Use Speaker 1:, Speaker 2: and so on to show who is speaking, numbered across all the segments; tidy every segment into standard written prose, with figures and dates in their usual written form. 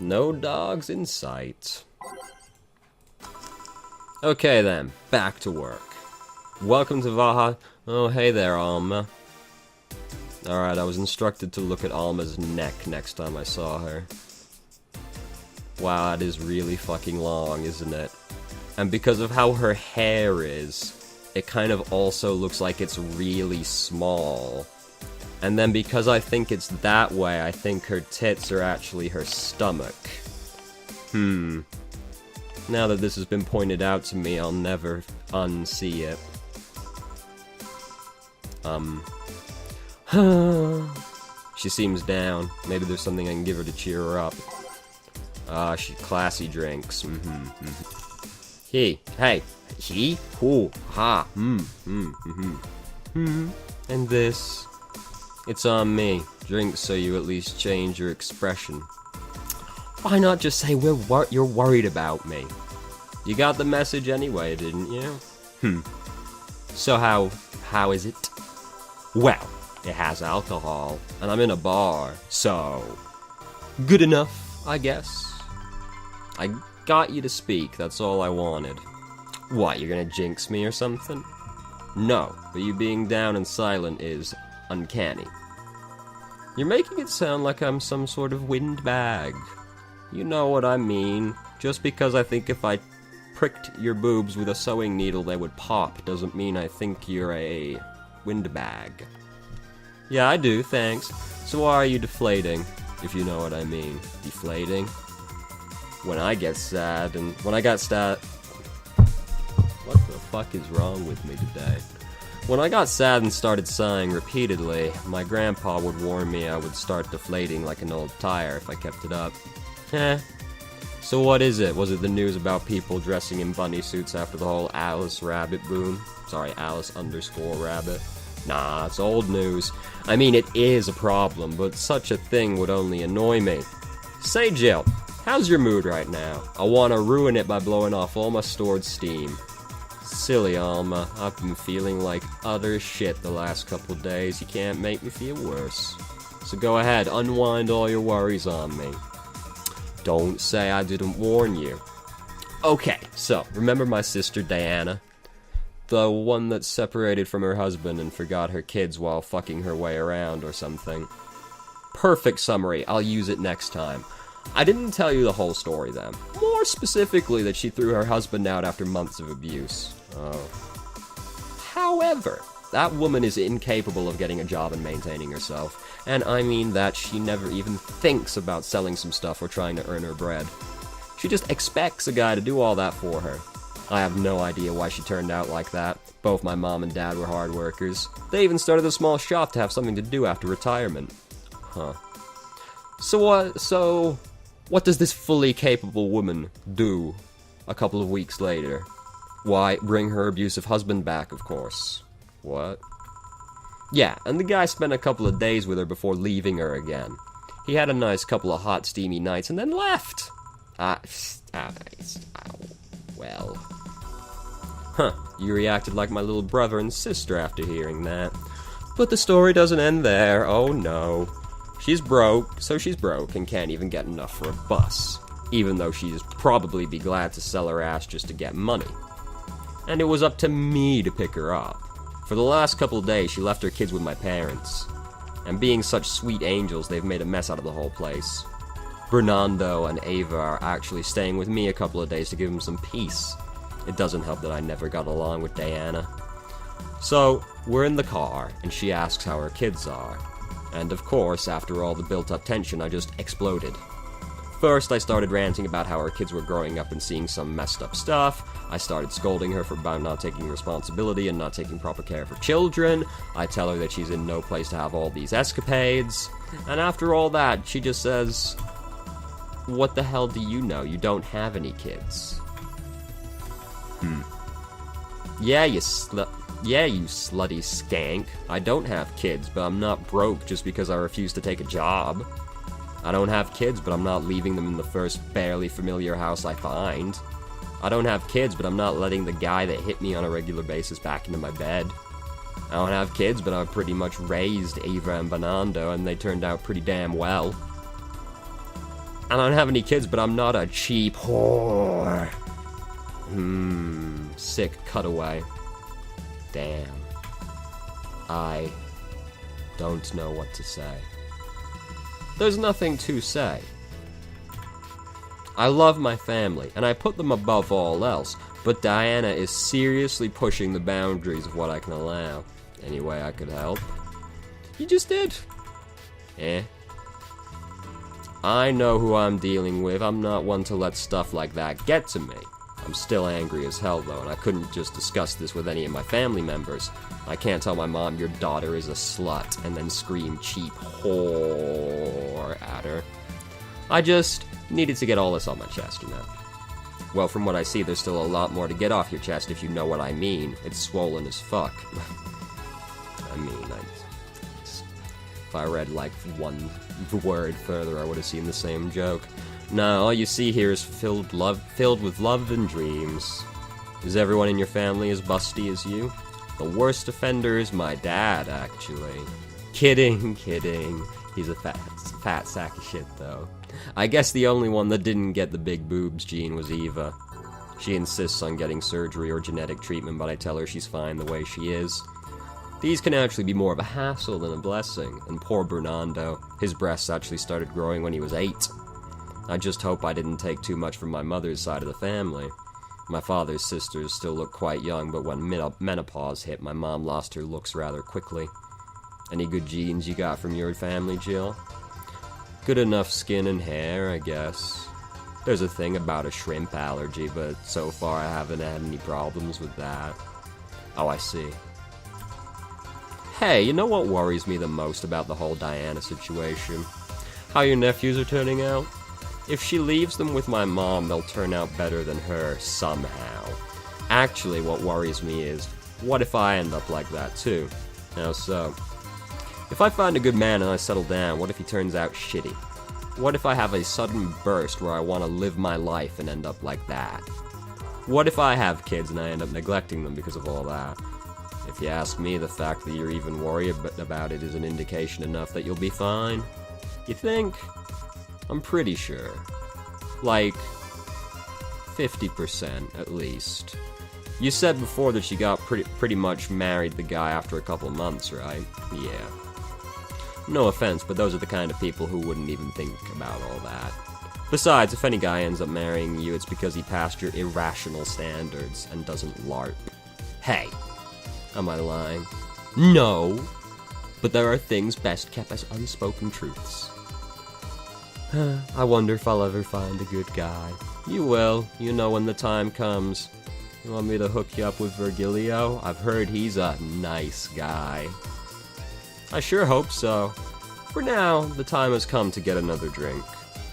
Speaker 1: No dogs in sight. Okay then, back to work. Welcome to Vaha. Oh, hey there, Alma. Alright, I was instructed to look at Alma's neck next time I saw her. Wow, that is really fucking long, isn't it? And because of how her hair is, it kind of also looks like it's really small. And then because I think it's that way, I think her tits are actually her stomach. Now that this has been pointed out to me, I'll never unsee it. She seems down. Maybe there's something I can give her to cheer her up. She classy drinks. He, who, ha, and this. It's on me. Drink so you at least change your expression. Why not just say you're worried about me? You got the message anyway, didn't you? So how is it? Well, it has alcohol, and I'm in a bar, so good enough, I guess. I got you to speak, that's all I wanted. What, you're gonna jinx me or something? No, but you being down and silent is uncanny. You're making it sound like I'm some sort of windbag. You know what I mean. Just because I think if I pricked your boobs with a sewing needle they would pop doesn't mean I think you're a windbag. Yeah, I do, thanks. So why are you deflating, if you know what I mean? Deflating? When I get sad, and when I got sad... What the fuck is wrong with me today? When I got sad and started sighing repeatedly, my grandpa would warn me I would start deflating like an old tire if I kept it up. So what is it? Was it the news about people dressing in bunny suits after the whole Alice Rabbit boom? Sorry, Alice_Rabbit. Nah, it's old news. I mean, it is a problem, but such a thing would only annoy me. Say, Jill, how's your mood right now? I want to ruin it by blowing off all my stored steam. Silly Alma, I've been feeling like utter shit the last couple days. You can't make me feel worse. So go ahead, unwind all your worries on me. Don't say I didn't warn you. Okay, so, remember my sister Diana? The one that separated from her husband and forgot her kids while fucking her way around or something. Perfect summary, I'll use it next time. I didn't tell you the whole story then. More specifically that she threw her husband out after months of abuse. However, that woman is incapable of getting a job and maintaining herself. And I mean that she never even thinks about selling some stuff or trying to earn her bread. She just expects a guy to do all that for her. I have no idea why she turned out like that. Both my mom and dad were hard workers. They even started a small shop to have something to do after retirement. So what does this fully capable woman do a couple of weeks later? Why, bring her abusive husband back, of course. What? Yeah, and the guy spent a couple of days with her before leaving her again. He had a nice couple of hot, steamy nights and then left. Well. You reacted like my little brother and sister after hearing that. But the story doesn't end there, oh no. She's broke, so she's broke and can't even get enough for a bus. Even though she'd probably be glad to sell her ass just to get money. And it was up to me to pick her up. For the last couple of days, she left her kids with my parents. And being such sweet angels, they've made a mess out of the whole place. Bernardo and Ava are actually staying with me a couple of days to give them some peace. It doesn't help that I never got along with Diana. So, we're in the car, and she asks how her kids are. And of course, after all the built-up tension, I just exploded. First, I started ranting about how her kids were growing up and seeing some messed up stuff. I started scolding her about not taking responsibility and not taking proper care for children. I tell her that she's in no place to have all these escapades. And after all that, she just says, "What the hell do you know? You don't have any kids." Yeah, you slutty skank. I don't have kids, but I'm not broke just because I refuse to take a job. I don't have kids, but I'm not leaving them in the first barely familiar house I find. I don't have kids, but I'm not letting the guy that hit me on a regular basis back into my bed. I don't have kids, but I pretty much raised Ava and Bernardo, and they turned out pretty damn well. I don't have any kids, but I'm not a cheap whore. Sick cutaway. Damn. I don't know what to say. There's nothing to say. I love my family, and I put them above all else, but Diana is seriously pushing the boundaries of what I can allow. Any way I could help? You just did. I know who I'm dealing with. I'm not one to let stuff like that get to me. I'm still angry as hell, though, and I couldn't just discuss this with any of my family members. I can't tell my mom your daughter is a slut and then scream cheap whore at her. I just needed to get all this on my chest, you know. Well, from what I see, there's still a lot more to get off your chest, if you know what I mean. It's swollen as fuck. If I read, like, one word further, I would have seen the same joke. No, all you see here is filled with love and dreams. Is everyone in your family as busty as you? The worst offender is my dad, actually. Kidding. He's a fat sack of shit, though. I guess the only one that didn't get the big boobs gene was Eva. She insists on getting surgery or genetic treatment, but I tell her she's fine the way she is. These can actually be more of a hassle than a blessing, and poor Bernardo, his breasts actually started growing when he was 8. I just hope I didn't take too much from my mother's side of the family. My father's sisters still look quite young, but when menopause hit, my mom lost her looks rather quickly. Any good genes you got from your family, Jill? Good enough skin and hair, I guess. There's a thing about a shrimp allergy, but so far I haven't had any problems with that. Oh, I see. Hey, you know what worries me the most about the whole Diana situation? How your nephews are turning out? If she leaves them with my mom, they'll turn out better than her, somehow. Actually, what worries me is, what if I end up like that too? How so? If I find a good man and I settle down, what if he turns out shitty? What if I have a sudden burst where I want to live my life and end up like that? What if I have kids and I end up neglecting them because of all that? If you ask me, the fact that you're even worried about it is an indication enough that you'll be fine. You think? I'm pretty sure. Like, 50% at least. You said before that she got pretty much married the guy after a couple months, right? Yeah. No offense, but those are the kind of people who wouldn't even think about all that. Besides, if any guy ends up marrying you, it's because he passed your irrational standards and doesn't LARP. Hey, am I lying? No, but there are things best kept as unspoken truths. I wonder if I'll ever find a good guy. You will, you know, when the time comes. You want me to hook you up with Virgilio? I've heard he's a nice guy. I sure hope so. For now, the time has come to get another drink.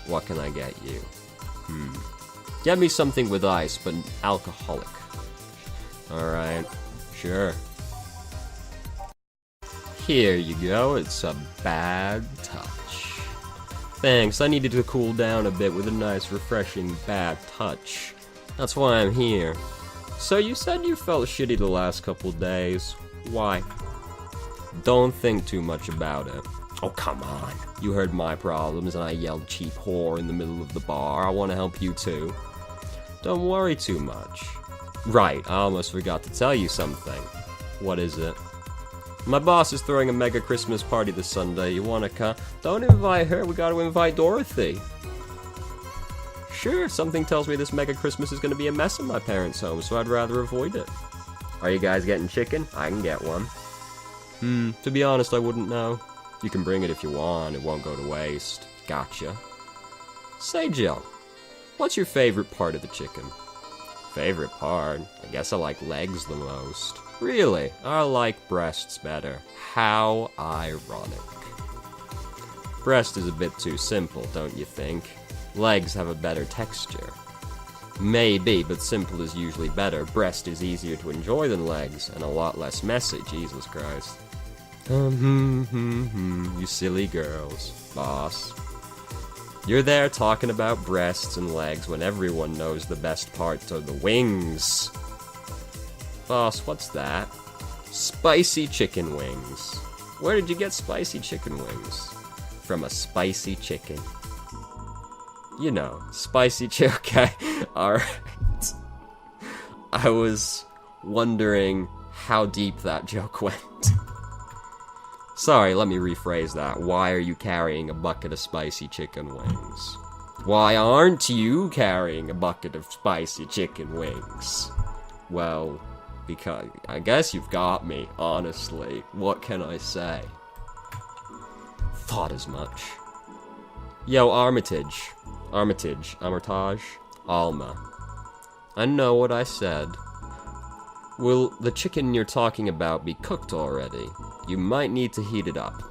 Speaker 1: What can I get you? Get me something with ice, but alcoholic. Alright, sure. Here you go, it's a bad touch. Thanks, I needed to cool down a bit with a nice, refreshing bad touch. That's why I'm here. So you said you felt shitty the last couple days. Why? Don't think too much about it. Oh, come on. You heard my problems and I yelled cheap whore in the middle of the bar. I want to help you too. Don't worry too much. Right, I almost forgot to tell you something. What is it? My boss is throwing a mega Christmas party this Sunday. You wanna come? Don't invite her, we gotta invite Dorothy. Sure, something tells me this mega Christmas is gonna be a mess in my parents' home, so I'd rather avoid it. Are you guys getting chicken? I can get one. To be honest, I wouldn't know. You can bring it if you want, it won't go to waste. Gotcha. Say, Jill, what's your favorite part of the chicken? Favorite part? I guess I like legs the most. Really? I like breasts better. How ironic. Breast is a bit too simple, don't you think? Legs have a better texture. Maybe, but simple is usually better. Breast is easier to enjoy than legs, and a lot less messy, Jesus Christ. You silly girls, boss. You're there talking about breasts and legs when everyone knows the best parts are the wings. Boss, what's that? Spicy chicken wings. Where did you get spicy chicken wings? From a spicy chicken. You know, spicy chicken. Okay, alright. I was wondering how deep that joke went. Sorry, let me rephrase that. Why are you carrying a bucket of spicy chicken wings? Why aren't you carrying a bucket of spicy chicken wings? Well, because I guess you've got me, honestly. What can I say? Thought as much. Yo, Armitage, Alma. I know what I said. Will the chicken you're talking about be cooked already? You might need to heat it up,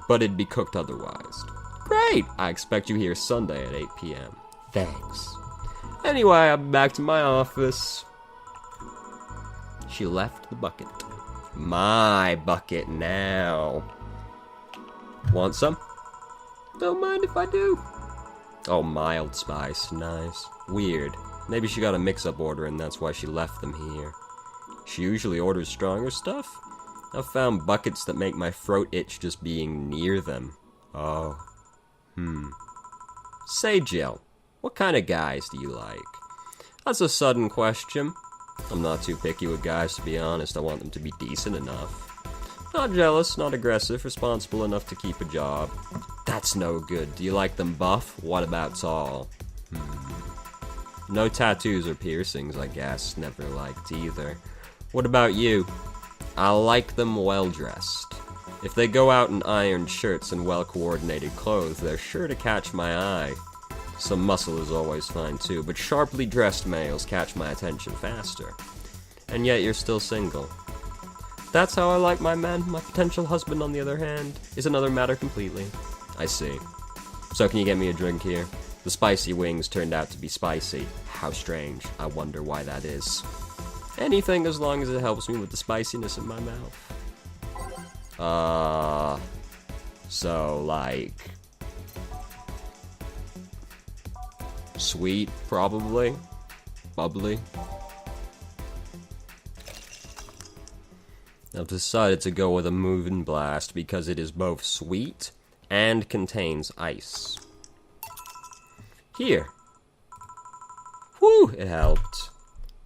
Speaker 1: but it'd be cooked otherwise. Great! I expect you here Sunday at 8 p.m. Thanks. Anyway, I'm back to my office. She left the bucket. My bucket now. Want some? Don't mind if I do. Oh, mild spice. Nice. Weird. Maybe she got a mix-up order and that's why she left them here. She usually orders stronger stuff? I've found buckets that make my throat itch just being near them. Oh. Say, Jill, what kind of guys do you like? That's a sudden question. I'm not too picky with guys, to be honest. I want them to be decent enough. Not jealous, not aggressive, responsible enough to keep a job. That's no good. Do you like them buff? What about tall? No tattoos or piercings, I guess. Never liked either. What about you? I like them well-dressed. If they go out in ironed shirts and well-coordinated clothes, they're sure to catch my eye. Some muscle is always fine too, but sharply dressed males catch my attention faster. And yet you're still single. That's how I like my men. My potential husband, on the other hand, is another matter completely. I see. So can you get me a drink here? The spicy wings turned out to be spicy. How strange. I wonder why that is. Anything as long as it helps me with the spiciness in my mouth. So, like... sweet, probably. Bubbly. I've decided to go with a Moving Blast because it is both sweet and contains ice. Here. Whew, it helped.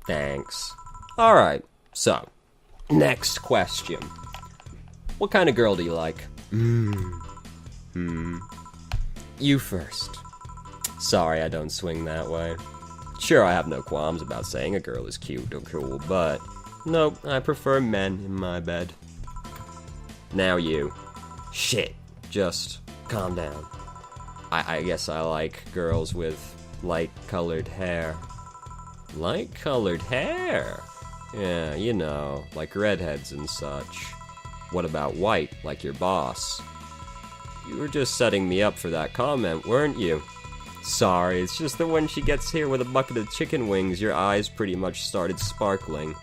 Speaker 1: Thanks. Alright, so, next question. What kind of girl do you like? You first. Sorry, I don't swing that way. Sure, I have no qualms about saying a girl is cute or cool, but... nope, I prefer men in my bed. Now you. Shit, just calm down. I guess I like girls with light-colored hair. Light-colored hair? Yeah, you know, like redheads and such. What about white, like your boss? You were just setting me up for that comment, weren't you? Sorry, it's just that when she gets here with a bucket of chicken wings, your eyes pretty much started sparkling.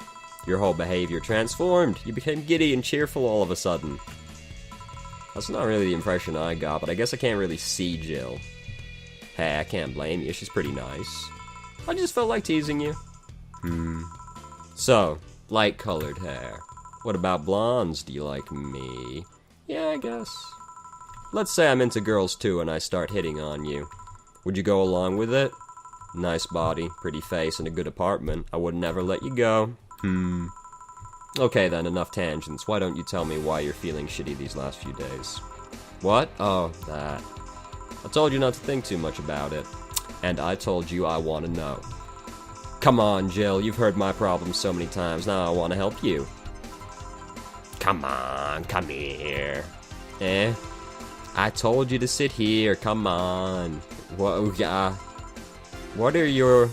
Speaker 1: Your whole behavior transformed. You became giddy and cheerful all of a sudden. That's not really the impression I got, but I guess I can't really see Jill. Hey, I can't blame you. She's pretty nice. I just felt like teasing you. So, light-colored hair. What about blondes? Do you like me? Yeah, I guess. Let's say I'm into girls too and I start hitting on you. Would you go along with it? Nice body, pretty face, and a good apartment. I would never let you go. Okay then, enough tangents. Why don't you tell me why you're feeling shitty these last few days? What? Oh, that. I told you not to think too much about it. And I told you I want to know. Come on, Jill, you've heard my problems so many times, now I want to help you. Come on, come here. Eh? I told you to sit here, come on. What are your...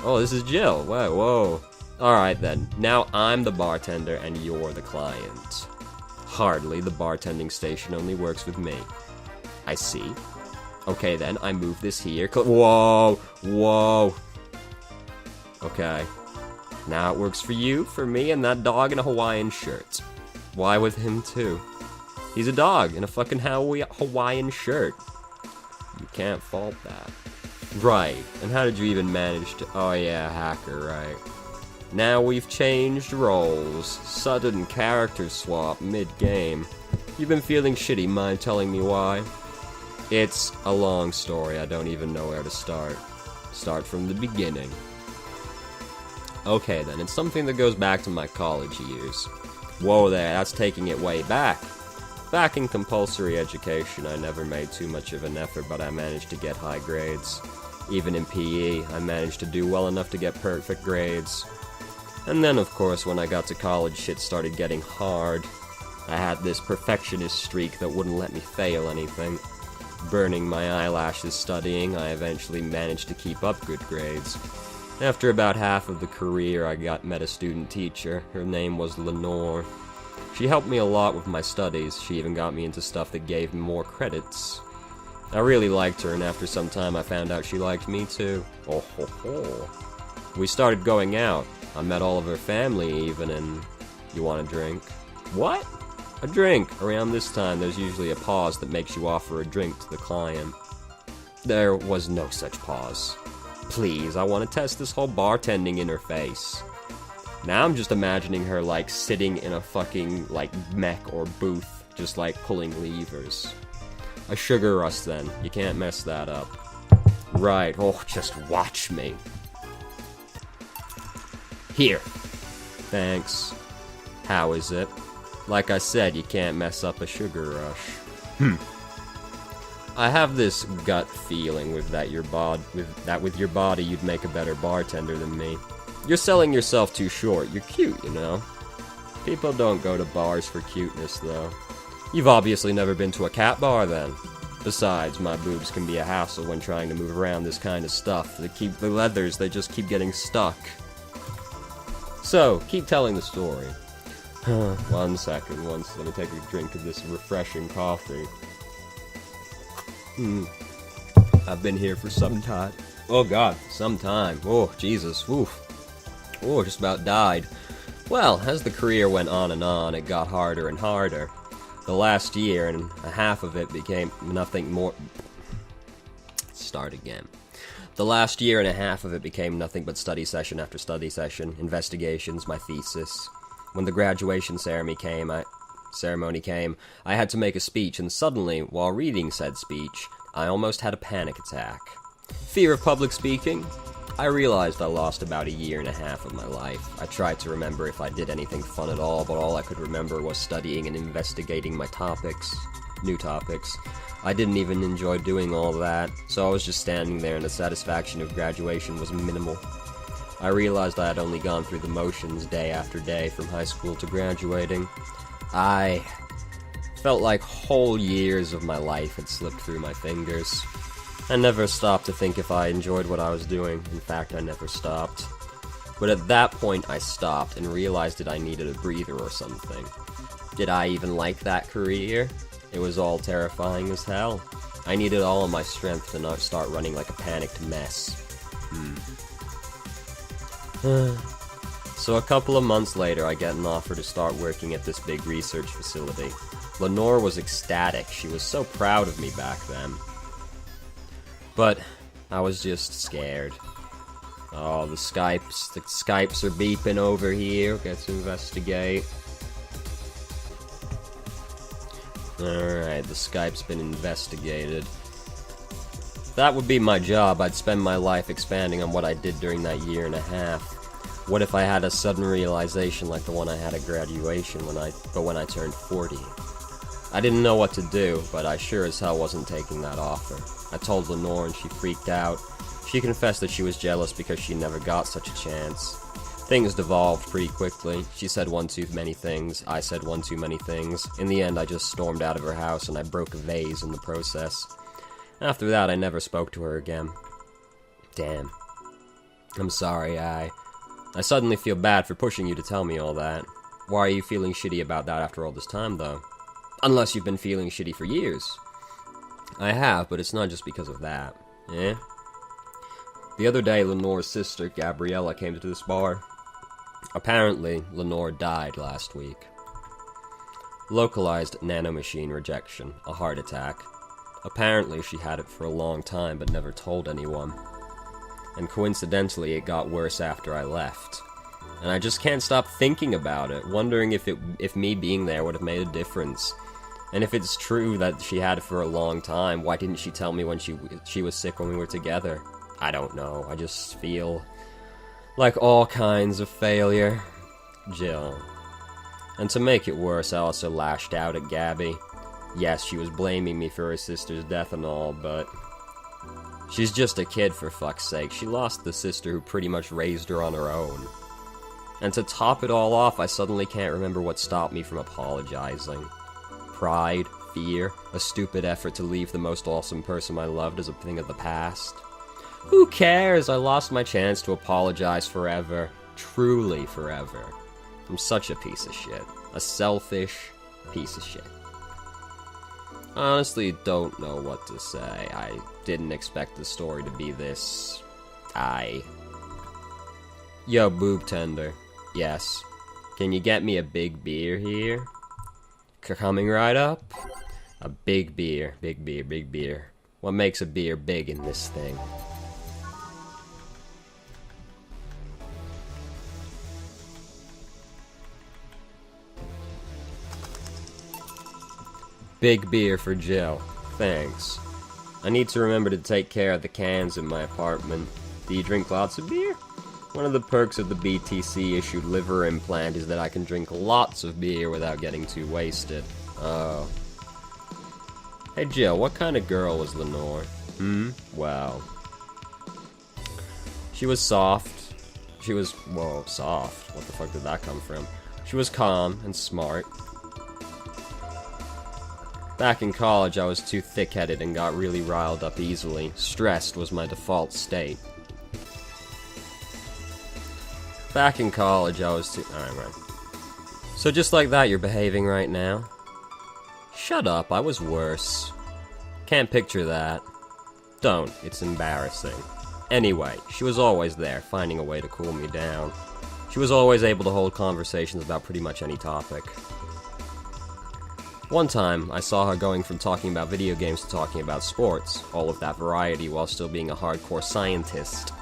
Speaker 1: Oh, this is Jill. Whoa. Alright then, now I'm the bartender and you're the client. Hardly, the bartending station only works with me. I see. Okay then, I move this here. Whoa! Okay. Now it works for you, for me, and that dog in a Hawaiian shirt. Why with him too? He's a dog in a fucking Hawaiian shirt. You can't fault that. Right, and how did you even manage to... Oh yeah, hacker, right. Now we've changed roles. Sudden character swap mid-game. You've been feeling shitty, mind telling me why? It's a long story, I don't even know where to start. Start from the beginning. Okay then, it's something that goes back to my college years. Whoa there, that's taking it way back. Back in compulsory education, I never made too much of an effort, but I managed to get high grades. Even in PE, I managed to do well enough to get perfect grades. And then, of course, when I got to college, shit started getting hard. I had this perfectionist streak that wouldn't let me fail anything. Burning my eyelashes studying, I eventually managed to keep up good grades. After about half of the career, I met a student teacher. Her name was Lenore. She helped me a lot with my studies. She even got me into stuff that gave me more credits. I really liked her, and after some time I found out she liked me too. Oh ho ho. We started going out. I met all of her family even, and... You want a drink? What? A drink! Around this time, there's usually a pause that makes you offer a drink to the client. There was no such pause. Please, I want to test this whole bartending interface. Now I'm just imagining her, like, sitting in a fucking, like, mech or booth, just, like, pulling levers. A sugar rush, then. You can't mess that up. Right. Oh, just watch me. Here. Thanks. How is it? Like I said, you can't mess up a sugar rush. I have this gut feeling with your body you'd make a better bartender than me. You're selling yourself too short. You're cute, you know. People don't go to bars for cuteness, though. You've obviously never been to a cat bar, then. Besides, my boobs can be a hassle when trying to move around this kind of stuff. The leathers, they just keep getting stuck. So, keep telling the story. 1 second, let me take a drink of this refreshing coffee. I've been here for some time. Oh god, some time. Oh, Jesus, oof. Oh, just about died. Well, as the career went on, it got harder and harder. The last year and a half of it became nothing more... Start again. The last year and a half of it became nothing but study session after study session, investigations, my thesis. When the graduation ceremony came, I had to make a speech, and suddenly, while reading said speech, I almost had a panic attack. Fear of public speaking? I realized I lost about a year and a half of my life. I tried to remember if I did anything fun at all, but all I could remember was studying and investigating my new topics. I didn't even enjoy doing all that, so I was just standing there and the satisfaction of graduation was minimal. I realized I had only gone through the motions day after day from high school to graduating. I felt like whole years of my life had slipped through my fingers. I never stopped to think if I enjoyed what I was doing. In fact, I never stopped. But at that point, I stopped and realized that I needed a breather or something. Did I even like that career? It was all terrifying as hell. I needed all of my strength to not start running like a panicked mess. So a couple of months later, I get an offer to start working at this big research facility. Lenore was ecstatic. She was so proud of me back then. But I was just scared. Oh, the Skypes are beeping over here. Let's investigate. Alright, the Skype's been investigated. That would be my job. I'd spend my life expanding on what I did during that year and a half. What if I had a sudden realization like the one I had at graduation when I turned 40? I didn't know what to do, but I sure as hell wasn't taking that offer. I told Lenore and she freaked out. She confessed that she was jealous because she never got such a chance. Things devolved pretty quickly. She said one too many things, I said one too many things. In the end, I just stormed out of her house and I broke a vase in the process. After that, I never spoke to her again. Damn. I'm sorry, I suddenly feel bad for pushing you to tell me all that. Why are you feeling shitty about that after all this time, though? Unless you've been feeling shitty for years. I have, but it's not just because of that. Eh? The other day, Lenore's sister, Gabriella, came to this bar. Apparently, Lenore died last week. Localized nanomachine rejection, a heart attack. Apparently, she had it for a long time but never told anyone. And coincidentally, it got worse after I left. And I just can't stop thinking about it, wondering if me being there would have made a difference. And if it's true that she had it for a long time, why didn't she tell me when she was sick when we were together? I don't know. I just feel like all kinds of failure. Jill. And to make it worse, I also lashed out at Gabby. Yes, she was blaming me for her sister's death and all, but she's just a kid, for fuck's sake. She lost the sister who pretty much raised her on her own. And to top it all off, I suddenly can't remember what stopped me from apologizing. Pride, fear, a stupid effort to leave the most awesome person I loved as a thing of the past. Who cares? I lost my chance to apologize forever. Truly forever. I'm such a piece of shit. A selfish piece of shit. I honestly don't know what to say. I didn't expect the story to be this... Yo, boob tender. Yes. Can you get me a big beer here? Coming right up. A big beer. Big beer, big beer. What makes a beer big in this thing? Big beer for Jill. Thanks. I need to remember to take care of the cans in my apartment. Do you drink lots of beer? One of the perks of the BTC-issued liver implant is that I can drink lots of beer without getting too wasted. Oh. Hey Jill, what kind of girl was Lenore? Well. She was soft. She was, whoa, soft. What the fuck did that come from? She was calm and smart. Back in college, I was too thick-headed and got really riled up easily. Stressed was my default state. Back in college, I was too... Alright, right. So just like that, you're behaving right now? Shut up, I was worse. Can't picture that. Don't, it's embarrassing. Anyway, she was always there, finding a way to cool me down. She was always able to hold conversations about pretty much any topic. One time, I saw her going from talking about video games to talking about sports, all of that variety while still being a hardcore scientist.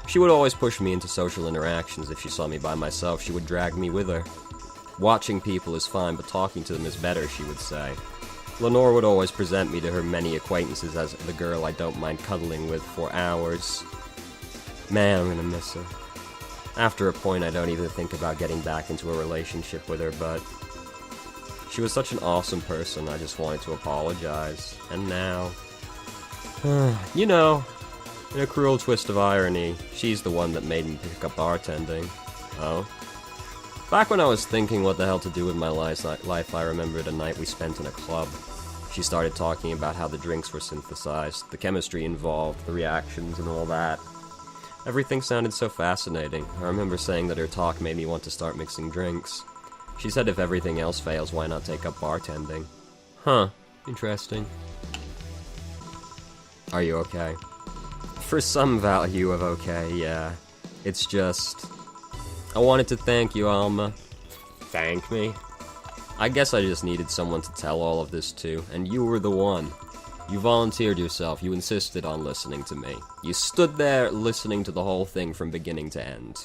Speaker 1: She would always push me into social interactions. If she saw me by myself, she would drag me with her. Watching people is fine, but talking to them is better, she would say. Lenore would always present me to her many acquaintances as the girl I don't mind cuddling with for hours. Man, I'm gonna miss her. After a point, I don't even think about getting back into a relationship with her, but she was such an awesome person, I just wanted to apologize. And now... you know... In a cruel twist of irony, she's the one that made me pick up bartending. Oh? Back when I was thinking what the hell to do with my life, I remembered a night we spent in a club. She started talking about how the drinks were synthesized, the chemistry involved, the reactions, and all that. Everything sounded so fascinating. I remember saying that her talk made me want to start mixing drinks. She said if everything else fails, why not take up bartending? Huh. Interesting. Are you okay? For some value of okay, yeah. It's just... I wanted to thank you, Alma. Thank me? I guess I just needed someone to tell all of this to, and you were the one. You volunteered yourself, you insisted on listening to me. You stood there listening to the whole thing from beginning to end.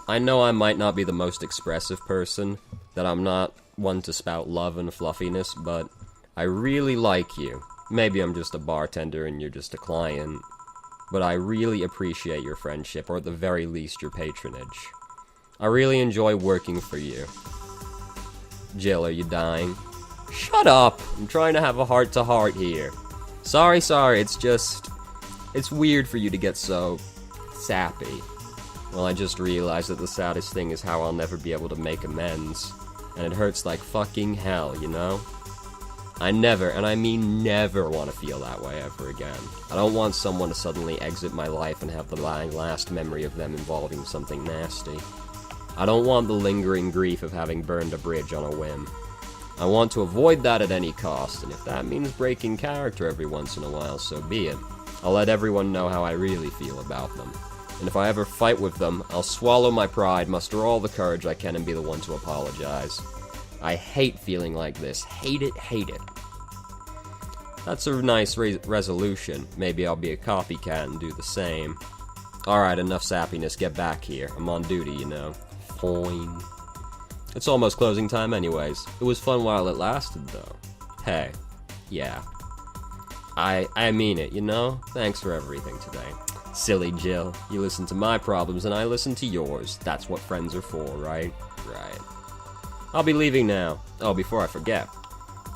Speaker 1: I know I might not be the most expressive person, that I'm not one to spout love and fluffiness, but I really like you. Maybe I'm just a bartender and you're just a client, but I really appreciate your friendship, or at the very least your patronage. I really enjoy working for you. Jill, are you dying? Shut up! I'm trying to have a heart-to-heart here. Sorry, it's just... It's weird for you to get so... sappy. Well, I just realized that the saddest thing is how I'll never be able to make amends. And it hurts like fucking hell, you know? I never, and I mean never, want to feel that way ever again. I don't want someone to suddenly exit my life and have the last memory of them involving something nasty. I don't want the lingering grief of having burned a bridge on a whim. I want to avoid that at any cost, and if that means breaking character every once in a while, so be it. I'll let everyone know how I really feel about them. And if I ever fight with them, I'll swallow my pride, muster all the courage I can, and be the one to apologize. I hate feeling like this. Hate it, hate it. That's a nice resolution. Maybe I'll be a copycat and do the same. Alright, enough sappiness. Get back here. I'm on duty, you know. Fine. It's almost closing time anyways. It was fun while it lasted, though. Hey. Yeah. I mean it, you know? Thanks for everything today. Silly Jill. You listen to my problems and I listen to yours. That's what friends are for, right? Right. I'll be leaving now. Oh, before I forget.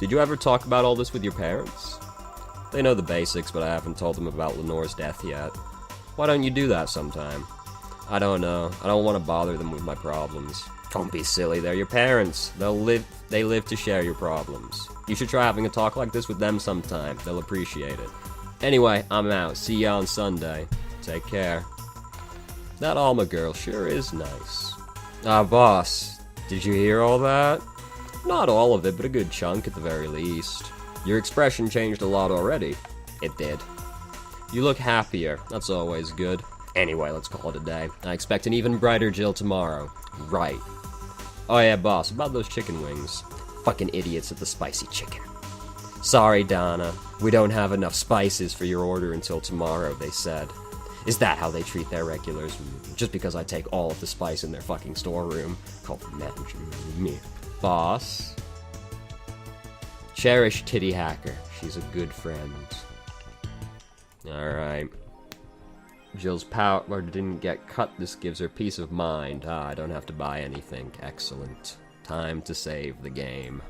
Speaker 1: Did you ever talk about all this with your parents? They know the basics, but I haven't told them about Lenore's death yet. Why don't you do that sometime? I don't know. I don't want to bother them with my problems. Don't be silly, they're your parents. They live to share your problems. You should try having a talk like this with them sometime. They'll appreciate it. Anyway, I'm out. See ya on Sunday. Take care. That Alma girl sure is nice. Boss, did you hear all that? Not all of it, but a good chunk at the very least. Your expression changed a lot already. It did. You look happier. That's always good. Anyway, let's call it a day. I expect an even brighter Jill tomorrow. Right. Oh yeah, boss, about those chicken wings. Fucking idiots at the spicy chicken. Sorry, Donna. We don't have enough spices for your order until tomorrow, they said. Is that how they treat their regulars? Just because I take all of the spice in their fucking storeroom. Call me. Boss? Cherish Titty Hacker. She's a good friend. Alright. Jill's power didn't get cut. This gives her peace of mind. I don't have to buy anything. Excellent. Time to save the game.